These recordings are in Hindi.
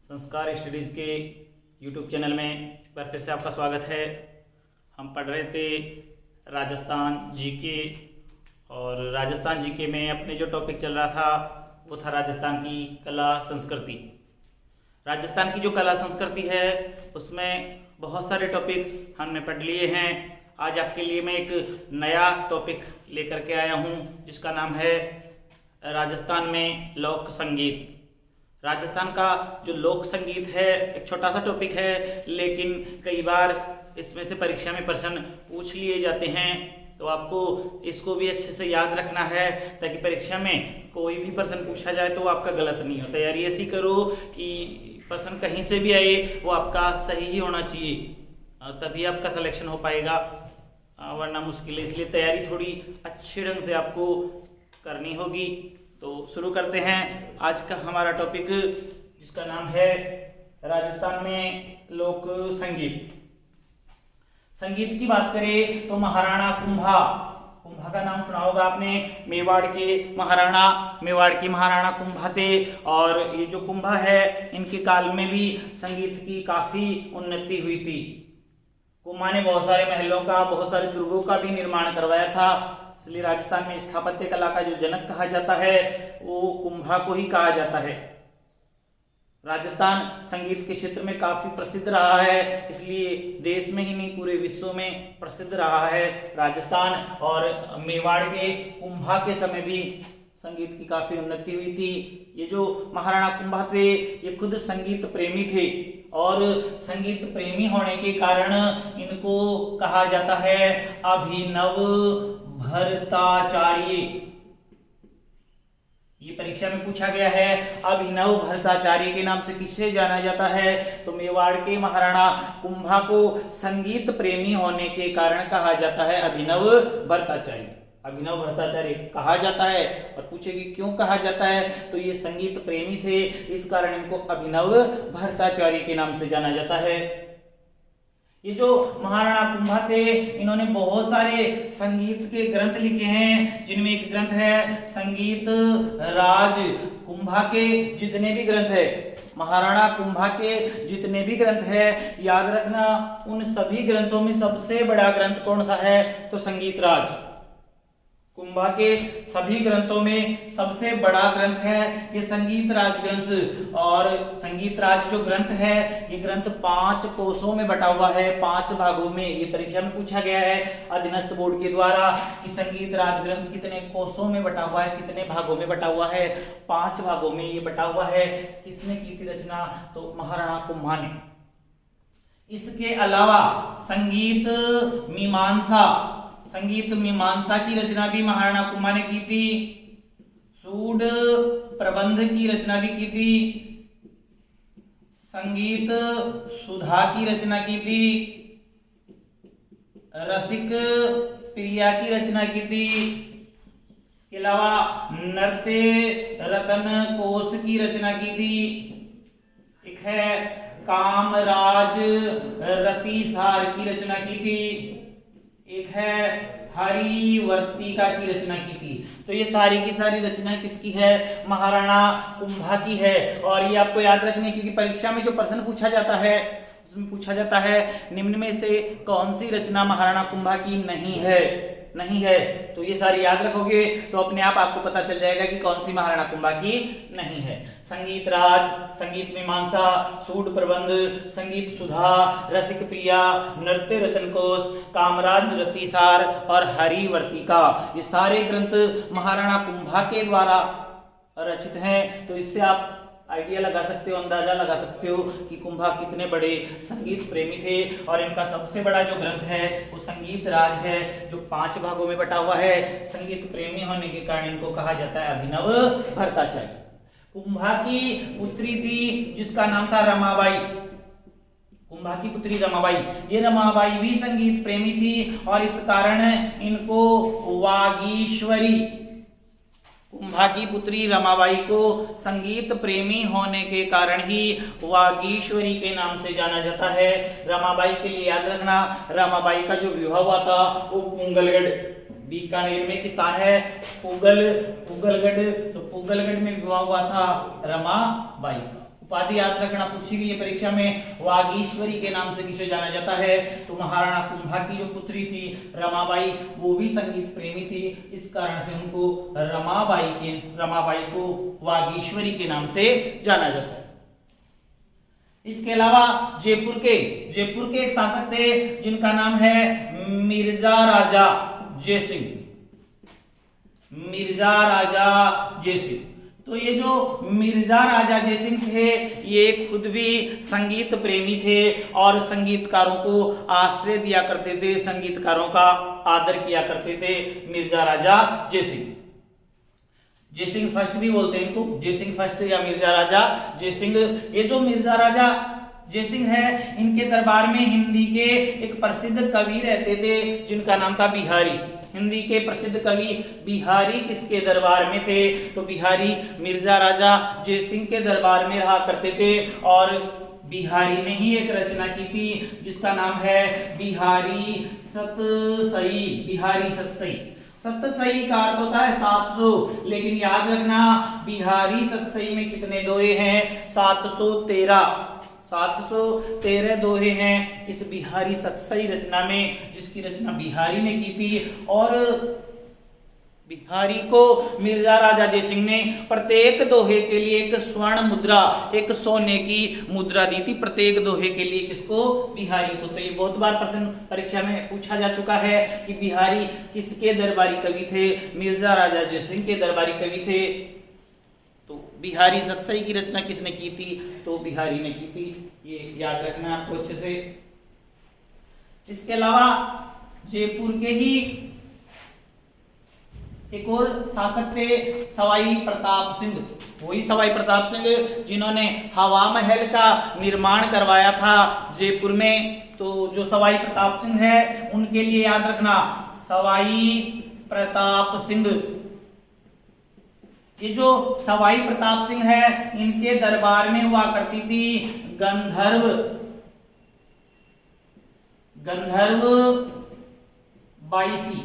संस्कार स्टडीज़ के यूट्यूब चैनल में एक बार फिर से आपका स्वागत है। हम पढ़ रहे थे राजस्थान जीके और राजस्थान जीके में अपने जो टॉपिक चल रहा था वो था राजस्थान की कला संस्कृति। राजस्थान की जो कला संस्कृति है उसमें बहुत सारे टॉपिक हमने पढ़ लिए हैं। आज आपके लिए मैं एक नया टॉपिक लेकर के आया हूँ जिसका नाम है राजस्थान में लोक संगीत। राजस्थान का जो लोक संगीत है एक छोटा सा टॉपिक है, लेकिन कई बार इसमें से परीक्षा में प्रश्न पूछ लिए जाते हैं, तो आपको इसको भी अच्छे से याद रखना है ताकि परीक्षा में कोई भी प्रश्न पूछा जाए तो आपका गलत नहीं हो। तैयारी ऐसी करो कि प्रश्न कहीं से भी आए वो आपका सही ही होना चाहिए, तभी आपका सिलेक्शन हो पाएगा, वरना मुश्किल है। इसलिए तैयारी थोड़ी अच्छे ढंग से आपको करनी होगी। तो शुरू करते हैं आज का हमारा टॉपिक जिसका नाम है राजस्थान में लोक संगीत। संगीत की बात करें तो महाराणा कुंभा का नाम सुना होगा आपने। मेवाड़ की महाराणा कुंभा थे और ये जो कुंभा है इनके काल में भी संगीत की काफी उन्नति हुई थी। कुंभा ने बहुत सारे महलों का, बहुत सारे दुर्गों का भी निर्माण करवाया था, इसलिए राजस्थान में स्थापत्य कला का जो जनक कहा जाता है वो कुंभा को ही कहा जाता है। राजस्थान संगीत के क्षेत्र में काफी प्रसिद्ध रहा है, इसलिए देश में ही नहीं पूरे विश्व में प्रसिद्ध रहा है राजस्थान। और मेवाड़ के कुंभा के समय भी संगीत की काफी उन्नति हुई थी। ये जो महाराणा कुंभा थे ये खुद संगीत प्रेमी थे और संगीत प्रेमी होने के कारण इनको कहा जाता है अभिनव भरताचार्य। ये परीक्षा में पूछा गया है अभिनव भरताचार्य के नाम से किससे जाना जाता है, तो मेवाड़ के महाराणा कुंभा को संगीत प्रेमी होने के कारण कहा जाता है अभिनव भरताचार्य। अभिनव भरताचार्य कहा जाता है और पूछेगी क्यों कहा जाता है, तो ये संगीत प्रेमी थे, इस कारण इनको अभिनव भरताचार्य के नाम से जाना जाता है। ये जो महाराणा कुंभा थे इन्होंने बहुत सारे संगीत के ग्रंथ लिखे हैं, जिनमें एक ग्रंथ है संगीत राज। कुंभा के जितने भी ग्रंथ है, महाराणा कुंभा के जितने भी ग्रंथ है, याद रखना उन सभी ग्रंथों में सबसे बड़ा ग्रंथ कौन सा है, तो संगीत राज। कुंभा के सभी ग्रंथों में सबसे बड़ा ग्रंथ है ये संगीत राज ग्रंथ। और संगीत राज जो ग्रंथ है ये ग्रंथ 5 कोशों में बटा हुआ है, 5 भागों में। ये परीक्षा में पूछा गया है अधीनस्थ बोर्ड के द्वारा कि संगीत राज ग्रंथ कितने कोशों में बटा हुआ है, कितने भागों में बटा हुआ है। 5 भागों में ये बटा हुआ है। किसने की थी रचना, तो महाराणा कुंभा ने। इसके अलावा संगीत मीमांसा की रचना भी महाराणा कुंभा ने की थी। सूड प्रबंध की रचना भी की थी। संगीत सुधा की रचना की थी। रसिक प्रिया की रचना की थी। इसके अलावा नृत्य रतन कोश की रचना की थी। एक है कामराज रतिसार की रचना की थी। एक है हरिवर्तिका की रचना की थी। तो ये सारी की सारी रचना किसकी है, महाराणा कुंभा की है। और ये आपको याद रखनी है क्योंकि परीक्षा में जो प्रश्न पूछा जाता है उसमें पूछा जाता है निम्न में से कौन सी रचना महाराणा कुंभा की नहीं है। तो ये सारी याद रखोगे तो अपने आप आपको पता चल जाएगा कि कौन सी महाराणा कुंभा की नहीं है। संगीत राज, संगीत मीमांसा, सूड प्रबंध, संगीत सुधा, रसिक प्रिया, नृत्य रतन कोश, कामराज रतिसार और हरिवर्तिका, ये सारे ग्रंथ महाराणा कुंभा के द्वारा रचित हैं। तो इससे आप आइडिया लगा सकते हो, अंदाजा लगा सकते हो कि कुंभा कितने बड़े संगीत प्रेमी थे। और इनका सबसे बड़ा जो ग्रंथ है वो संगीत राज है जो 5 भागों में बटा हुआ है। संगीत प्रेमी होने के कारण इनको कहा जाता है अभिनव भरताचार्य। कुंभा की पुत्री थी जिसका नाम था रमाबाई। कुंभा की पुत्री रमाबाई, ये रमाबाई भी संगीत प्रेमी थी और इस कारण इनको वागीश्वरी, कुंभा की पुत्री रमाबाई को संगीत प्रेमी होने के कारण ही वागीश्वरी के नाम से जाना जाता है। रमाबाई के लिए याद रखना रमाबाई का जो विवाह हुआ था वो पुंगलगढ़, बीकानेर में एक स्थान है पुगलगढ़, तो पुगलगढ़ में विवाह हुआ था रमाबाई का। उपाधि याद रखना पूछी गई है परीक्षा में। वागीश्वरी के नाम से किसे जाना जाता है? तो महाराणा कुंभा की जो पुत्री थी रमाबाई, वो भी संगीत प्रेमी थी, इस कारण से उनको रमाबाई को वागीश्वरी के नाम से जाना जाता है। इसके अलावा जयपुर के एक शासक थे जिनका नाम है मिर्जा राजा जयसिंह। तो ये जो मिर्जा राजा जयसिंह थे ये खुद भी संगीत प्रेमी थे और संगीतकारों को आश्रय दिया करते थे, संगीतकारों का आदर किया करते थे। मिर्जा राजा जयसिंह फर्स्ट भी बोलते हैं इनको, जयसिंह फर्स्ट या मिर्जा राजा जयसिंह। ये जो मिर्जा राजा जयसिंह है, इनके दरबार में हिंदी के एक प्रसिद्ध कवि रहते थे जिनका नाम था बिहारी। हिंदी के प्रसिद्ध कवि बिहारी किसके दरबार में थे? तो बिहारी मिर्जा राजा जयसिंह के दरबार में रहा करते थे और बिहारी ने ही एक रचना की थी जिसका नाम है बिहारी सतसई। सतसई का अर्थ होता है 700, लेकिन याद रखना बिहारी सतसई में कितने दोहे हैं? 713 दोहे हैं इस बिहारी सतसई रचना में, जिसकी रचना बिहारी ने की थी। और बिहारी को मिर्जा राजा जयसिंह ने प्रत्येक दोहे के लिए एक स्वर्ण मुद्रा, एक सोने की मुद्रा दी थी प्रत्येक दोहे के लिए। किसको? बिहारी को। तो ये बहुत बार प्रश्न परीक्षा में पूछा जा चुका है कि बिहारी किसके दरबारी कवि थे? मिर्जा राजा जयसिंह के दरबारी कवि थे। तो बिहारी सतसई की रचना किसने की थी? तो बिहारी ने की थी। ये याद रखना आपको अच्छे से। इसके अलावा जयपुर के ही एक और शासक थे सवाई प्रताप सिंह। वही सवाई प्रताप सिंह जिन्होंने हवा महल का निर्माण करवाया था जयपुर में। तो जो सवाई प्रताप सिंह है उनके लिए याद रखना सवाई प्रताप सिंह। ये जो सवाई प्रताप सिंह है इनके दरबार में हुआ करती थी गंधर्व बाईसी।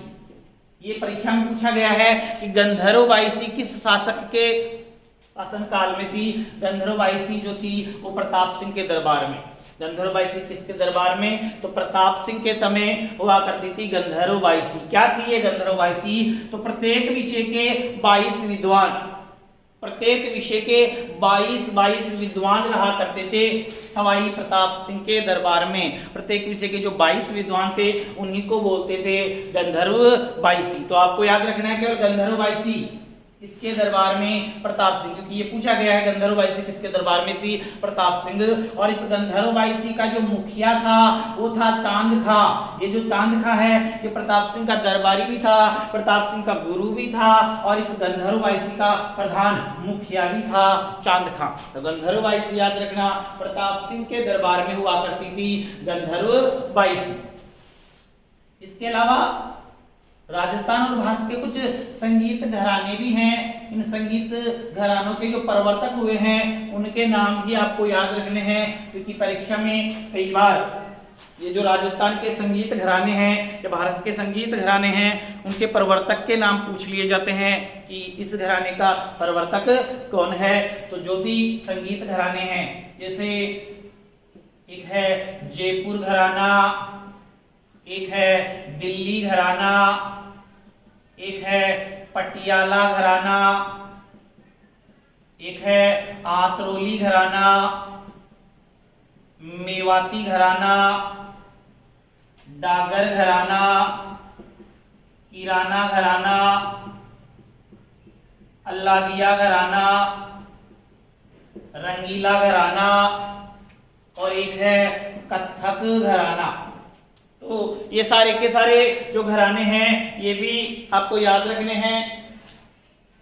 ये परीक्षा में पूछा गया है कि गंधर्व बाईसी किस शासक के शासन काल में थी? गंधर्व बाईसी जो थी वो प्रताप सिंह के दरबार में। गंधर्व बाईसी किसके दरबार में? तो प्रताप सिंह के समय हुआ करती थी गंधर्व बाईसी। क्या थी ये गंधर्व बाईसी? तो प्रत्येक विषय के 22 विद्वान, प्रत्येक विषय के 22 विद्वान रहा करते थे सवाई प्रताप सिंह के दरबार में। प्रत्येक विषय के जो 22 विद्वान थे उन्हीं को बोलते थे गंधर्व बाईसी। तो आपको याद रखना है केवल गंधर्व बाईसी किसके दरबार में? प्रताप सिंह, क्योंकि ये पूछा गया है गंधर्व बाईसी किसके दरबार में थी? प्रताप सिंह। और इस गंधर्व बाईसी का जो मुखिया था वो था चांद खां। ये जो चांद खां है ये प्रताप सिंह का दरबारी भी था, प्रताप सिंह का गुरु भी था और इस गंधर्व बाईसी का प्रधान मुखिया भी था चांद खां। तो गंधर्व बाईसी याद रखना प्रताप सिंह के दरबार में हुआ करती थी गंधर्व बाईसी। इसके अलावा राजस्थान और भारत के कुछ संगीत घराने भी हैं। इन संगीत घरानों के जो प्रवर्तक हुए हैं उनके नाम भी आपको याद रखने हैं, क्योंकि परीक्षा में कई बार ये जो राजस्थान के संगीत घराने हैं या भारत के संगीत घराने हैं उनके प्रवर्तक के नाम पूछ लिए जाते हैं कि इस घराने का प्रवर्तक कौन है। तो जो भी संगीत घराने हैं, जैसे एक है जयपुर घराना, एक है दिल्ली घराना, एक है पटियाला घराना, एक है आतरोली घराना, मेवाती घराना, डागर घराना, किराना घराना, अल्लादिया घराना, रंगीला घराना और एक है कथक घराना। तो ये सारे के सारे जो घराने हैं ये भी आपको याद रखने हैं।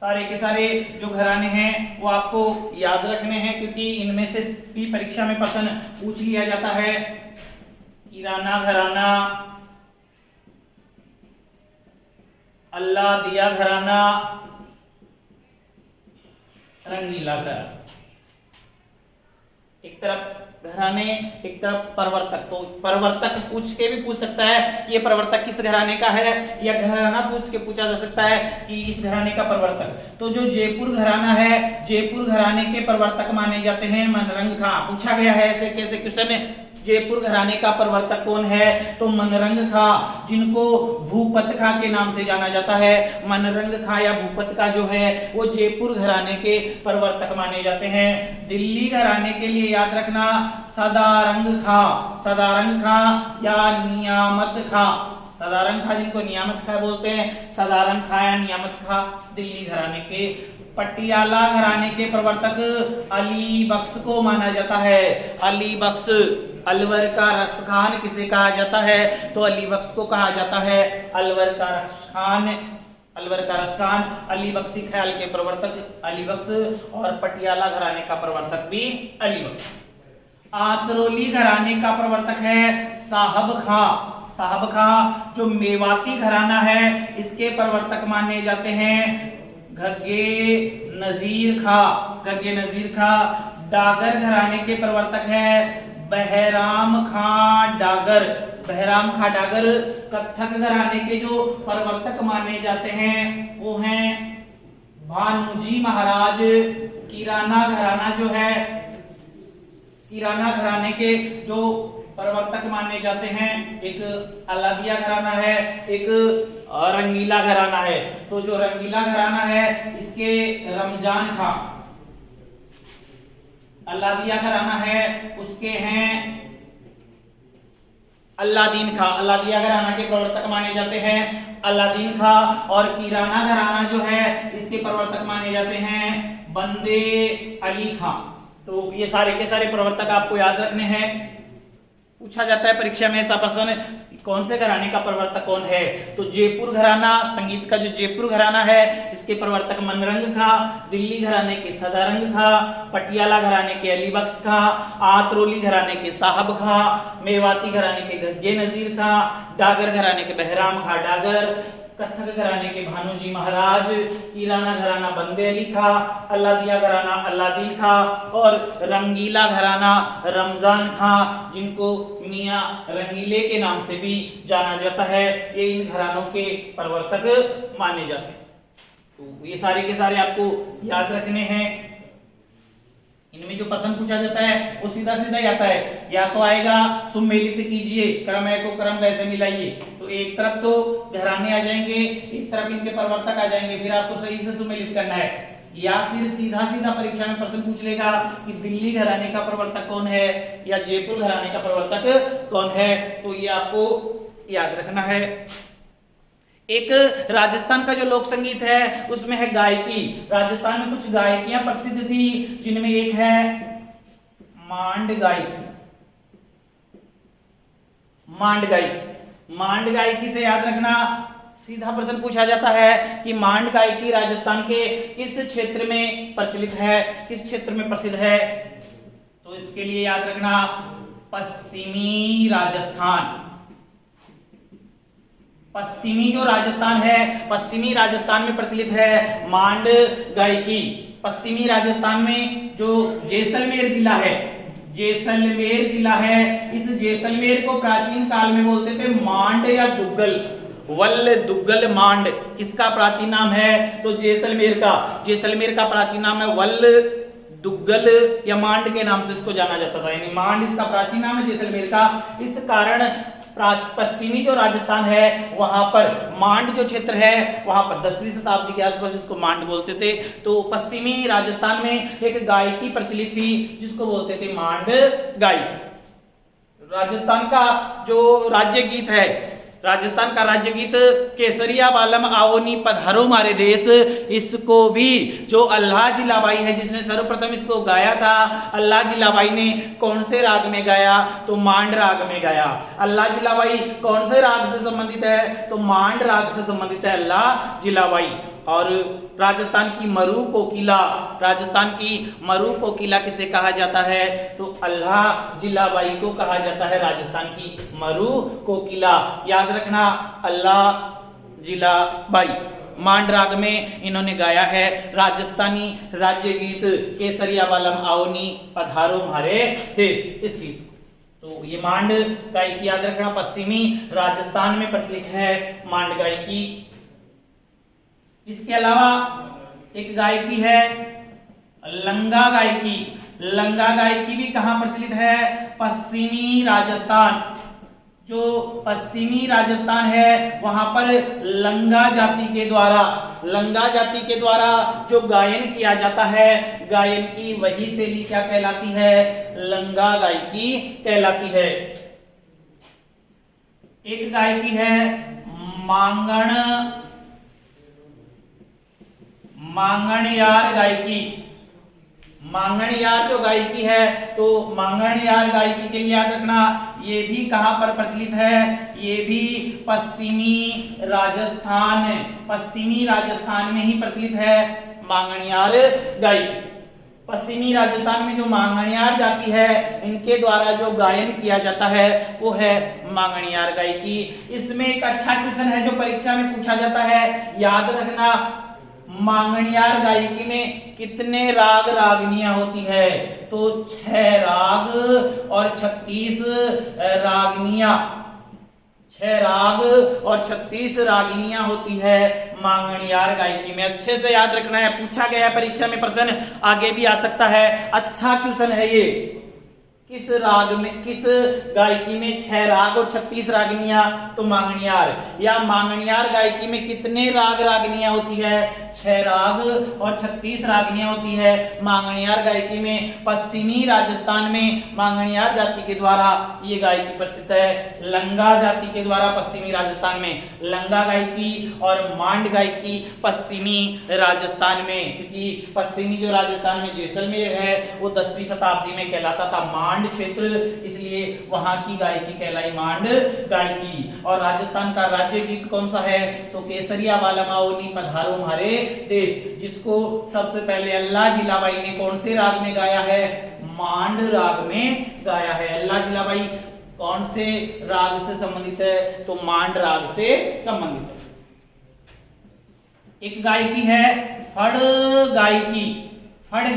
सारे के सारे जो घराने हैं वो आपको याद रखने हैं, क्योंकि इनमें से भी परीक्षा में प्रश्न पूछ लिया जाता है। किराना घराना, अल्लादिया घराना, रंगीला घराना। एक तरफ घराने, एक तरफ प्रवर्तक। तो प्रवर्तक पूछ के भी पूछ सकता है कि ये प्रवर्तक किस घराने का है, या घराना पूछ के पूछा जा सकता है कि इस घराने का प्रवर्तक। तो जो जयपुर घराना है, जयपुर घराने के प्रवर्तक माने जाते हैं मनरंग खां। पूछा गया है ऐसे कैसे क्वेश्चन, जयपुर घराने का प्रवर्तक कौन है, तो मनरंग खां, जिनको भूपत खां के नाम से जाना जाता है। मनरंग खां या भूपत खां जो है वो जयपुर घराने के प्रवर्तक माने जाते हैं। दिल्ली घराने के लिए याद रखना सदारंग खां, सदारंग खां या नियामत खां। सदारंग खां जिनको नियामत खां बोलते हैं, सदारंग खां या नियामत खां दिल्ली घराने के। पटियाला घराने के प्रवर्तक अली बख्श को माना जाता है। अली बख्श, अलवर का रस खान किसे कहा जाता है, तो अली बख्श को कहा जाता है अलवर का रस खान। अलवर का रस खान अली बख्शी ख्याल के प्रवर्तक अली बख्श, और पटियाला घराने का प्रवर्तक भी अली बख्श। आतरोली घराने का प्रवर्तक है साहब खां। साहब खां जो मेवाती घराना है इसके प्रवर्तक माने जाते हैं घग्गे नजीर खां। घग्गे नजीर खां। डागर घराने के प्रवर्तक है बहराम खां डागर। बहराम खां डागर। कत्थक घराने के जो प्रवर्तक माने जाते हैं वो हैं भानुजी महाराज। किराना घराना जो है, किराना घराने के जो प्रवर्तक माने जाते हैं, एक अलादिया घराना है, एक रंगीला घराना है। तो जो रंगीला घराना है इसके रमजान खां। अलादिया घराना है उसके हैं अल्लादीन खां। अल्लादिया घराना के प्रवर्तक माने जाते हैं अल्लादीन खां। और किराना घराना जो है इसके प्रवर्तक माने जाते हैं बंदे अली खां। तो ये सारे के सारे प्रवर्तक आपको याद रखने हैं। पूछा जाता है परीक्षा में ऐसा प्रश्न, कौन से घराने का प्रवर्तक कौन है, तो जयपुर घराना, संगीत का जो जयपुर घराना है इसके प्रवर्तक मनरंग खां। दिल्ली घराने के सदारंग खां। पटियाला घराने के अली बख्श खां। आतरोली घराने के साहब खां। मेवाती घराने के घग्गे नजीर खां। डागर घराने के बहराम खां डागर। कत्थक घराने के भानुजी महाराज। किराना घराना बंदे अली खां। अल्लादिया घराना अल्लादीन खां। और रंगीला घराना रमजान खां, जिनको मियां रंगीले के नाम से भी जाना जाता है। ये इन घरानों के प्रवर्तक माने जाते हैं। तो ये सारे के सारे आपको याद रखने हैं। इनमें जो प्रश्न पूछा जाता है वो सीधा सीधा ही आता है, या तो आएगा सुमेलित कीजिए, क्रम को क्रम कैसे मिलाइए। तो एक तरफ तो घराने आ जाएंगे, एक तरफ इनके प्रवर्तक आ जाएंगे, फिर आपको सही से सुमेलित करना है। या फिर सीधा सीधा परीक्षा में प्रश्न पूछ लेगा कि दिल्ली घराने का प्रवर्तक कौन है या जयपुर घराने का प्रवर्तक कौन है। तो ये आपको याद रखना है। एक राजस्थान का जो लोक संगीत है उसमें है गायकी। राजस्थान में कुछ गायकियां प्रसिद्ध थी, जिनमें एक है मांड गायकी। मांड गायकी, मांड गायकी से याद रखना, सीधा प्रश्न पूछा जाता है कि मांड गायकी राजस्थान के किस क्षेत्र में प्रचलित है, किस क्षेत्र में प्रसिद्ध है। तो इसके लिए याद रखना पश्चिमी राजस्थान। पश्चिमी जो राजस्थान है, पश्चिमी राजस्थान में प्रचलित है मांड गायकी। पश्चिमी राजस्थान में जो जैसलमेर जिला है, जैसलमेर जिला है, इस जैसलमेर को प्राचीन काल में बोलते थे मांड या दुग्गल। वल्ल दुग्गल मांड किसका प्राचीन नाम है, तो जैसलमेर का। जैसलमेर का प्राचीन नाम है वल्ल दुग्गल या मांड के नाम से इसको जाना जाता था, यानी मांड इसका प्राचीन नाम है जैसलमेर का। इस कारण पश्चिमी जो राजस्थान है वहां पर मांड जो क्षेत्र है वहां पर 10वीं शताब्दी के आसपास इसको मांड बोलते थे। तो पश्चिमी राजस्थान में एक गायकी प्रचलित थी जिसको बोलते थे मांड गायकी। राजस्थान का जो राज्य गीत है, राजस्थान का राज्य गीत केसरिया बालम आओनी पधारो मारे देश, इसको भी जो अल्लाह जिलाबाई है जिसने सर्वप्रथम इसको गाया था, अल्लाह जिलाबाई ने कौन से राग में गाया, तो मांड राग में गाया। अल्लाह जिलाबाई कौन से राग से संबंधित है, तो मांड राग से संबंधित है अल्लाह जिलाबाई। और राजस्थान की मरु कोकिला, राजस्थान की मरु कोकिला किसे कहा जाता है, तो अल्लाह जिलाबाई को कहा जाता है राजस्थान की मरु कोकिला। याद रखना अल्लाह जिलाबाई। मांड राग में इन्होंने गाया है राजस्थानी राज्य गीत केसरिया वालम आओनी पधारो हमारे देश, इस गीत। तो ये मांड गायकी याद रखना, पश्चिमी राजस्थान में प्रचलित है मांड गायकी। इसके अलावा एक गायकी है लंगा गायकी। लंगा गायकी भी कहां प्रचलित है? पश्चिमी राजस्थान। जो पश्चिमी राजस्थान है वहां पर लंगा जाति के द्वारा जो गायन किया जाता है, गायन की वही शैली क्या कहलाती है? लंगा गायकी कहलाती है। एक गायकी है मांगणयार गायकी। मांगणयार जो गायकी है, तो मांगणयार गायकी के लिए याद रखना ये भी कहां पर प्रचलित है? ये भी पश्चिमी राजस्थान में ही प्रचलित है मांगणयार गायकी। पश्चिमी राजस्थान में जो मांगणयार जाति है इनके द्वारा जो गायन किया जाता है वो है मांगणयार गायकी। इसमें एक अच्छा क्वेश्चन है जो परीक्षा में पूछा जाता है, याद रखना मांगणयार गायकी में कितने राग रागनियां होती है? तो 6 राग और 36 रागनियां, 6 राग और 36 रागिनियां होती है मांगणयार गायकी में। अच्छे से याद रखना है, पूछा गया है परीक्षा में प्रश्न, आगे भी आ सकता है। अच्छा क्वेश्चन है ये। किस गायकी में 6 राग और 36 रागनियां? तो मांगणयार। या मांगणयार गायकी में कितने राग रागनियां होती है? 6 राग और 36 रागनियां होती है मांगणयार गायकी में। पश्चिमी राजस्थान में मांगणयार जाति के द्वारा ये गायकी प्रसिद्ध है। लंगा जाति के द्वारा पश्चिमी राजस्थान में लंगा गायकी और मांड गायकी पश्चिमी राजस्थान में, क्योंकि पश्चिमी जो राजस्थान में जैसलमेर है वो 10वीं शताब्दी में कहलाता था मांड क्षेत्र, इसलिए वहां की गायकी कहलाई मांड गायकी। और राजस्थान का राज्य गीत कौन सा है? तो केसरिया वालम आओनी पधारो हमारे देश, जिसको सबसे पहले अल्लाह जिलाबाई ने कौन से राग में गाया है? मांड राग में गाया है। अल्लाह जिलाबाई कौन से राग से संबंधित है? तो मांड राग से संबंधित है। एक गायकी है फड़ गायकी। फड़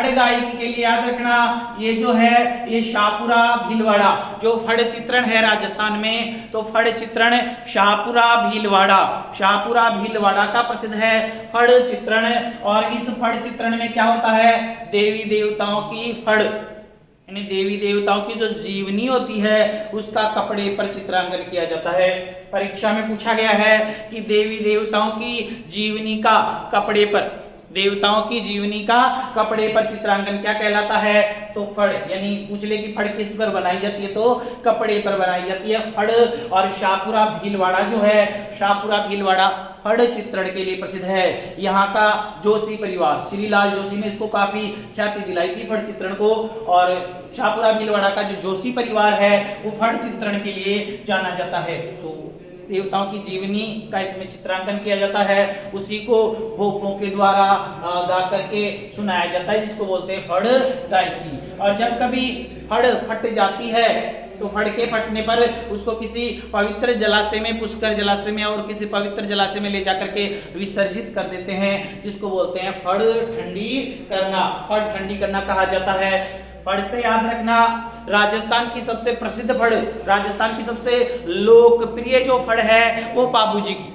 गायकी के लिए याद रखना ये जो है ये शाहपुरा भीलवाड़ा, जो फड़ चित्रण है राजस्थान में, तो फड़ चित्रण शाहपुरा भीलवाड़ा का प्रसिद्ध है फड़ चित्रण। और इस फड़ चित्रण में क्या होता है? देवी देवताओं की फड़, यानी देवी देवताओं की जो जीवनी होती है उसका कपड़े पर चित्रांकन किया जाता है। परीक्षा में पूछा गया है कि देवी देवताओं की जीवनी का कपड़े पर, देवताओं की जीवनी का कपड़े पर चित्रांकन क्या कहलाता है? तो फड़। यानी पूछ ले कि फड़ किस पर बनाई जाती है? तो कपड़े पर बनाई जाती है फड़। और शाहपुरा भीलवाड़ा जो है, शाहपुरा भीलवाड़ा फड़ चित्रण के लिए प्रसिद्ध है। यहाँ का जोशी परिवार, श्रीलाल जोशी ने इसको काफी ख्याति दिलाई थी फड़ चित्रण को। और शाहपुरा भीलवाड़ा का जो जोशी परिवार है वो फड़ चित्रण के लिए जाना जाता है। तो देवताओं की जीवनी का इसमें चित्रांकन किया जाता है, उसी को भोपों के द्वारा गा करके सुनाया जाता है, जिसको बोलते हैं फड़ गायकी। और जब कभी फड़ फट जाती है तो फड़ के फटने पर उसको किसी पवित्र जलाशय में, पुष्कर जलाशय में और किसी पवित्र जलाशय में ले जाकर के विसर्जित कर देते हैं, जिसको बोलते हैं फड़ ठंडी करना। फड़ ठंडी करना कहा जाता है। फड़ से याद रखना राजस्थान की सबसे प्रसिद्ध फड़, राजस्थान की सबसे लोकप्रिय जो फड़ है वो पाबूजी की।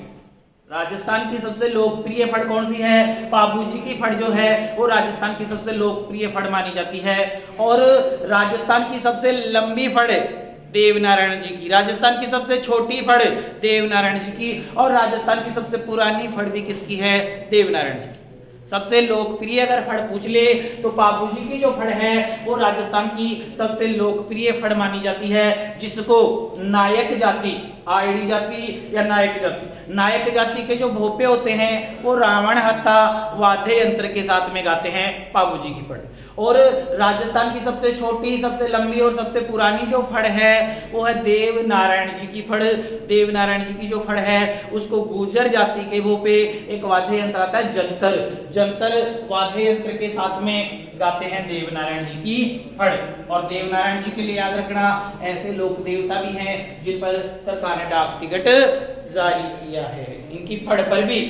राजस्थान की सबसे लोकप्रिय फड़ कौन सी है? पाबूजी की फड़ जो है वो राजस्थान की सबसे लोकप्रिय फड़ मानी जाती है। और राजस्थान की सबसे लंबी फड़ देवनारायण जी की, राजस्थान की सबसे छोटी फड़ देवनारायण जी की, और राजस्थान की सबसे पुरानी फड़ भी किसकी है? देवनारायण जी की। सबसे लोकप्रिय अगर फड़ पूछ ले तो पाबूजी की जो फड़ है वो राजस्थान की सबसे लोकप्रिय फड़ मानी जाती है, जिसको नायक जाति, आयडी जाति या नायक जाति, नायक जाति के जो भोपे होते हैं वो रावण हत्था वाद्य यंत्र के साथ में गाते हैं पाबूजी की फड़। और राजस्थान की सबसे छोटी, सबसे लंबी और सबसे पुरानी जो फड़ है वो है देवनारायण जी की फड़। देवनारायण जी की जो फड़ है उसको गुर्जर जाति के भोपे एक वाद्य यंत्र आता है जंतर, जंतर वाद्य यंत्र के साथ में गाते हैं देवनारायण जी की फड़। और देवनारायण जी के लिए याद रखना ऐसे लोक देवता भी हैं जिन पर सरकार ने डाक टिकट जारी किया है। इनकी फड़ पर भी,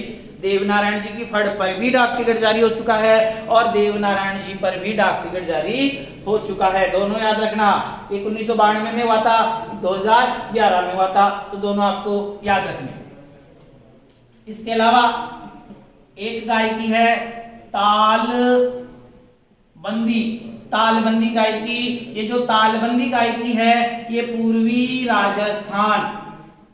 देवनारायण जी की फड़ पर भी डाक टिकट जारी हो चुका है और देवनारायण जी पर भी डाक टिकट जारी हो चुका है। दोनों याद रखना, एक 1992 में हुआ था, 2011 में हुआ था, तो दोनों आपको याद रखने। इसके अलावा एक गायकी है तालबंदी। तालबंदी गायकी, ये जो तालबंदी गायकी है ये पूर्वी राजस्थान,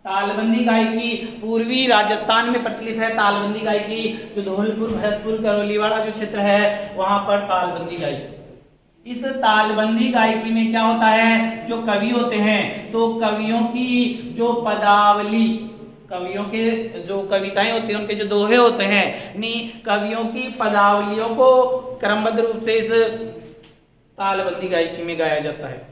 तालबंदी गायकी पूर्वी राजस्थान में प्रचलित है। तालबंदी गायकी जो धौलपुर, भरतपुर, करौलीवाड़ा जो क्षेत्र है वहां पर तालबंदी गायकी। इस तालबंदी गायकी में क्या होता है, जो कवि होते हैं तो कवियों की जो पदावली, कवियों के जो कविताएं होती हैं, उनके जो दोहे होते हैं, कवियों की पदावलियों को क्रमबद्ध रूप से इस तालबंदी गायकी में गाया जाता है।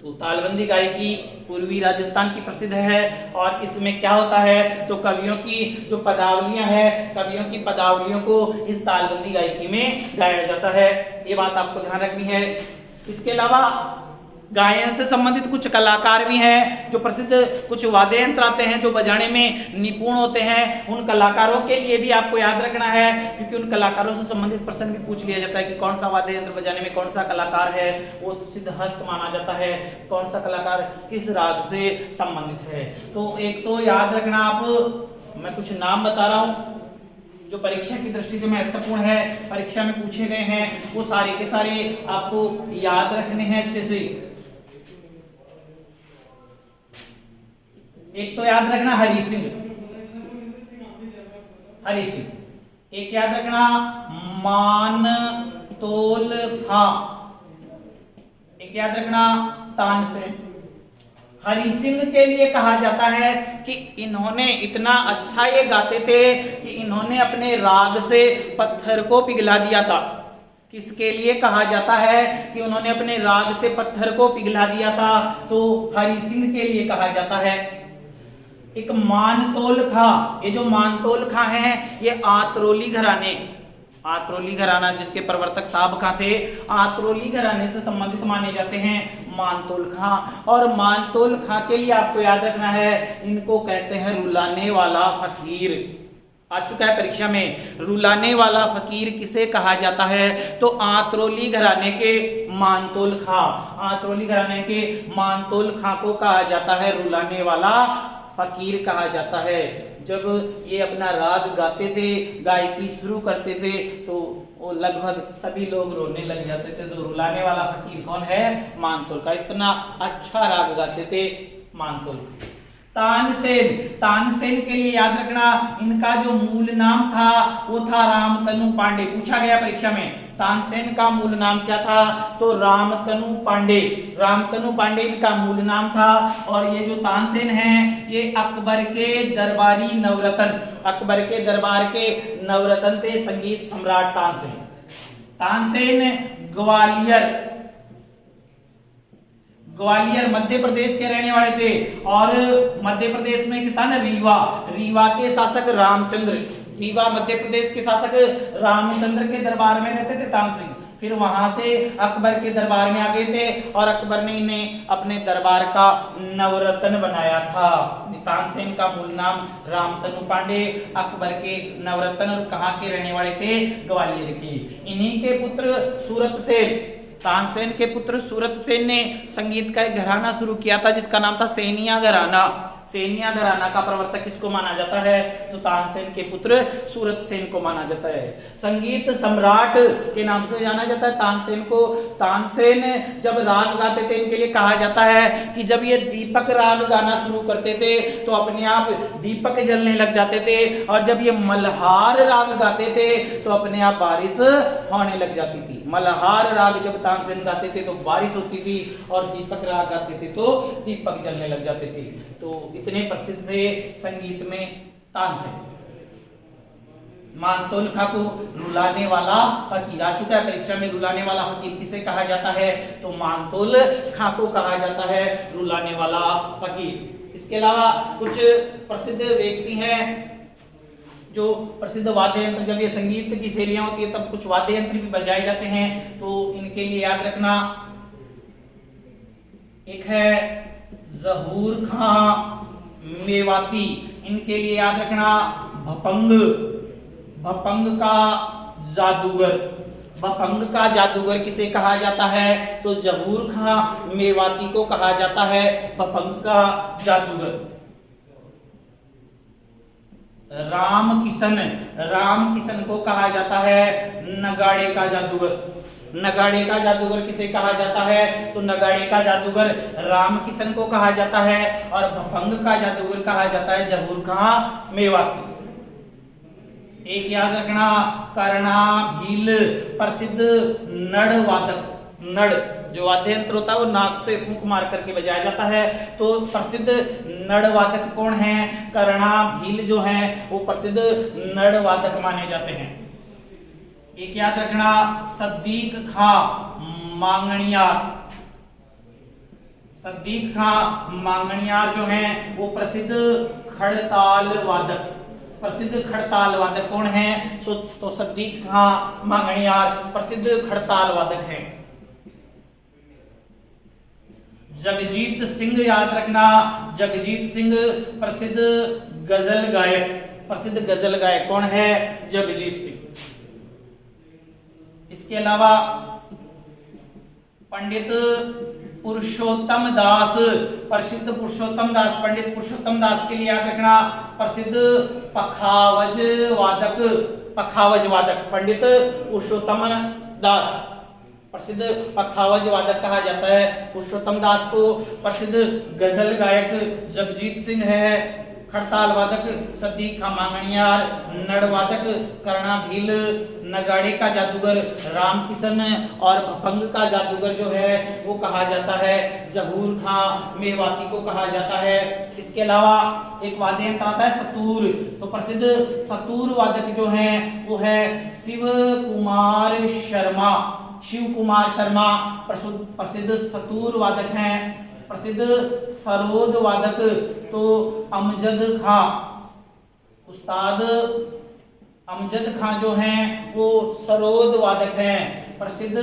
तो तालबंदी गायकी पूर्वी राजस्थान की प्रसिद्ध है और इसमें क्या होता है, तो कवियों की जो पदावलियां हैं, कवियों की पदावलियों को इस तालबंदी गायकी में गाया जाता है। ये बात आपको ध्यान रखनी है। इसके अलावा गायन से संबंधित कुछ कलाकार भी हैं जो प्रसिद्ध, कुछ वाद्य यंत्र आते हैं जो बजाने में निपुण होते हैं। उन कलाकारों के लिए भी आपको याद रखना है, क्योंकि उन कलाकारों से संबंधित प्रश्न भी पूछ लिया जाता है कि कौन सा वाद्य यंत्र बजाने में कौन सा कलाकार है वो सिद्धहस्त माना जाता है, कौन सा कलाकार किस राग से संबंधित है। तो एक तो याद रखना आप, मैं कुछ नाम बता रहा हूं जो परीक्षा की दृष्टि से महत्वपूर्ण है, परीक्षा में पूछे गए हैं, वो सारे के सारे आपको याद रखने हैं अच्छे से। एक तो याद रखना हरि सिंह, हरि सिंह। एक याद रखना मानतोल खां, एक याद रखना तानसेन। हरि सिंह के लिए कहा जाता है कि इन्होंने इतना अच्छा ये गाते थे कि इन्होंने अपने राग से पत्थर को पिघला दिया था। किसके लिए कहा जाता है कि उन्होंने अपने राग से पत्थर को पिघला दिया था, तो हरि सिंह के लिए कहा जाता है। एक मानतोल खां, ये जो मानतोल खां है ये आतरोली घराने, आतरोली घराना जिसके प्रवर्तक साहब खां थे, आतरोली घराने से संबंधित माने जाते हैं मानतोल खां। और मानतोल खां के लिए आपको याद रखना है, इनको कहते हैं रुलाने वाला फकीर। आ चुका है परीक्षा में, रुलाने वाला फकीर किसे कहा जाता है, तो आतरोली घराने के मानतोल खां, आतरोली घराने के मानतोल खां को कहा जाता है रुलाने वाला फकीर कहा जाता है। जब ये अपना राग गाते थे, गायकी शुरू करते थे, तो वो लगभग सभी लोग रोने लग जाते थे। तो रुलाने वाला फकीर कौन है, मानतोल का, इतना अच्छा राग गाते थे मानतोल। तानसेन, तानसेन के लिए याद रखना इनका जो मूल नाम था वो था रामतनु पांडे। पूछा गया परीक्षा में तानसेन का मूल नाम क्या था, तो रामतनु पांडे, रामतनु पांडे इनका मूल नाम था। और ये जो तानसेन हैं ये अकबर के दरबारी नवरत्न, अकबर के दरबार के नवरत्न थे संगीत सम्राट तानसेन। तानसेन ग्वालियर, ग्वालियर मध्य प्रदेश के रहने वाले थे और मध्य प्रदेश में एक स्थान है रीवा, रीवा के शासक रामचंद्र, रीवा मध्य प्रदेश के शासक रामचंद्र के दरबार में रहते थे तानसेन। फिर वहां से अकबर के दरबार में आ गए थे और अकबर ने इन्हें अपने दरबार का नवरत्न बनाया था। तानसेन का मूल नाम रामतनु पांडे, अकबर के नवरत्न, और कहां के रहने वाले थे, ग्वालियर के। इन्हीं के पुत्र सूरत सेन, तानसेन के पुत्र सूरत सेन ने संगीत का एक घराना शुरू किया था जिसका नाम था सेनिया घराना। सेनिया घराना का प्रवर्तक किसको माना जाता है, तो तानसेन के पुत्र सूरत सेन को माना जाता है। संगीत सम्राट के नाम से जाना जाता है तानसेन को। तानसेन जब राग गाते थे, इनके लिए कहा जाता है कि जब ये दीपक राग गाना शुरू करते थे तो अपने आप दीपक जलने लग जाते थे, और जब ये मल्हार राग गाते थे तो अपने आप बारिश होने लग जाती थी। मल्हार राग जब तानसेन गाते थे तो बारिश होती थी, और दीपक राग गाते थे तो दीपक जलने लग जाते थे। तो इतने प्रसिद्ध थे संगीत में तानसेन। मानतोल खां को रुलाने वाला फकीर, आ चुका है परीक्षा में, रुलाने वाला फकीर किसे कहा जाता है, तो मानतोल खां को कहा जाता है रुलाने वाला फकीर। इसके अलावा कुछ प्रसिद्ध व्यक्ति हैं जो प्रसिद्ध वाद्य यंत्र, जब ये संगीत की शैलियां होती है तब कुछ वाद्य यंत्र भी बजाए जाते हैं, तो इनके लिए याद रखना, एक है जहूर खां मेवाती। इनके लिए याद रखना भपंग, भपंग का जादूगर। भपंग का जादूगर किसे कहा जाता है? तो जहूर खां मेवाती को कहा जाता है भपंग का जादूगर। राम किशन को कहा जाता है नगाड़े का जादूगर। नगाड़े का जादूगर किसे कहा जाता है? तो नगाड़े का जादूगर राम किशन को कहा जाता है और भपंग का जादूगर कहा जाता है जहूर खां मेवाती। एक याद रखना कर्णा भील प्रसिद्ध नड़ वादक। नड़ जो वाद्य यंत्र होता है वो नाक से फूंक मार करके बजाया जाता है, तो प्रसिद्ध नड़ वादक कौन है? कर्णा भील जो है वो प्रसिद्ध नड़ वादक माने जाते हैं। एक याद रखना सद्दीक खां मांगणियार। सद्दीक खां मांगणियार जो है वो प्रसिद्ध खड़ताल वादक। प्रसिद्ध खड़ताल वादक कौन है? तो सद्दीक खां मांगणियार प्रसिद्ध खड़ताल वादक है। जगजीत सिंह याद रखना, जगजीत सिंह प्रसिद्ध गजल गायक। प्रसिद्ध गजल गायक कौन है? जगजीत सिंह। इसके अलावा पंडित पुरुषोत्तम दास, प्रसिद्ध पुरुषोत्तम दास, पंडित पुरुषोत्तम दास के लिए याद रखना प्रसिद्ध पखावज वादक। पखावज वादक पंडित पुरुषोत्तम दास प्रसिद्ध पखावज वादक कहा जाता है पुरुषोत्तम दास को। प्रसिद्ध गजल गायक जगजीत सिंह है। खड़ताल वादक सद्दीक खां मांगणियार, नड़ वादक कर्णा भील, नगाड़े का जादूगर राम किशन और भपंग का जादूगर जो है वो कहा जाता है जहूर खां मेवाती को कहा जाता है। इसके अलावा एक वाद्य यंत्र आता है सतूर। तो प्रसिद्ध सतूर वादक जो है वो है शिव कुमार शर्मा। शिव कुमार शर्मा प्रसिद्ध सतूर वादक हैं। प्रसिद्ध सरोद वादक तो अमजद खां, उस्ताद अमजद खां जो हैं वो सरोद वादक हैं। प्रसिद्ध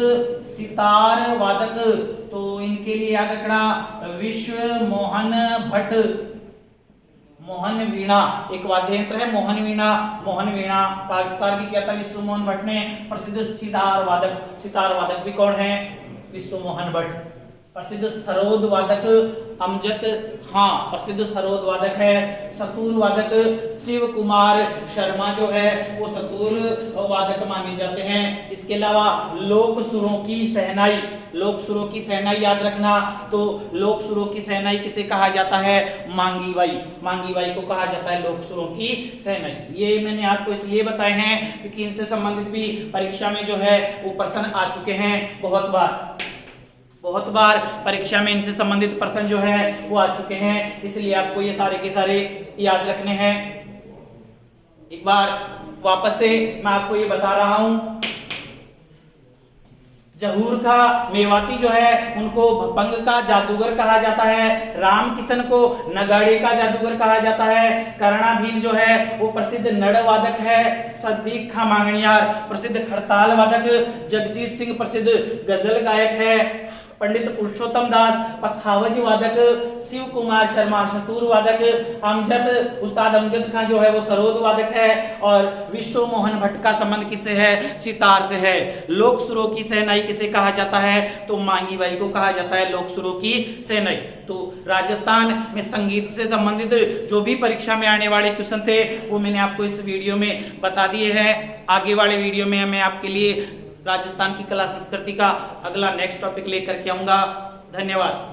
सितार वादक तो इनके लिए याद रखना विश्व मोहन भट्ट। मोहन वीणा एक वाद्य यंत्र है मोहन वीणा। मोहन वीणा का आविष्कार भी किया था विश्व मोहन भट्ट ने। प्रसिद्ध सितार वादक भी कौन है? विश्व मोहन भट्ट। प्रसिद्ध सरोद वादक अमजद खां प्रसिद्ध सरोद वादक है। सतूर वादक शिव कुमार शर्मा जो है वो सतूर वादक माने जाते हैं। इसके अलावा लोक सुरों की सहनाई, लोक सुरों की सहनाई याद रखना। तो लोक सुरों की सहनाई किसे कहा जाता है? मांगी बाई। मांगी बाई को कहा जाता है लोक सुरों की सहनाई। ये मैंने आपको इसलिए बताए हैं क्योंकि इनसे संबंधित भी परीक्षा में जो है वो प्रश्न आ चुके हैं बहुत बार परीक्षा में इनसे संबंधित प्रश्न जो है वो आ चुके हैं, इसलिए आपको ये सारे के सारे याद रखने हैं। एक बार वापस से मैं आपको ये बता रहा हूं, जहूर खां मेवाती जो है उनको भपंग का जादूगर कहा जाता है। राम किशन को नगाड़े का जादूगर कहा जाता है। कर्णा भील जो है वो प्रसिद्ध नड़ वादक है। सद्दीक खां मांगणियार प्रसिद्ध खड़ताल वादक। जगजीत सिंह प्रसिद्ध गजल गायक है। पंडित पुरुषोत्तम दास पखावज वादक। शिव कुमार शर्मा सतूर वादक। उस्ताद अमजद खां जो है वो सरोद वादक है। और विश्व मोहन भट्ट का संबंध किससे है? सितार से है। लोक सुरों की सहनाई किसे कहा जाता है? तो मांगी बाई को कहा जाता है लोक सुरों की सहनाई। तो राजस्थान में संगीत से संबंधित जो भी परीक्षा में आने वाले क्वेश्चन थे वो मैंने आपको इस वीडियो में बता दिए हैं। आगे वाले वीडियो में मैं आपके लिए राजस्थान की कला संस्कृति का अगला नेक्स्ट टॉपिक लेकर के आऊंगा। धन्यवाद।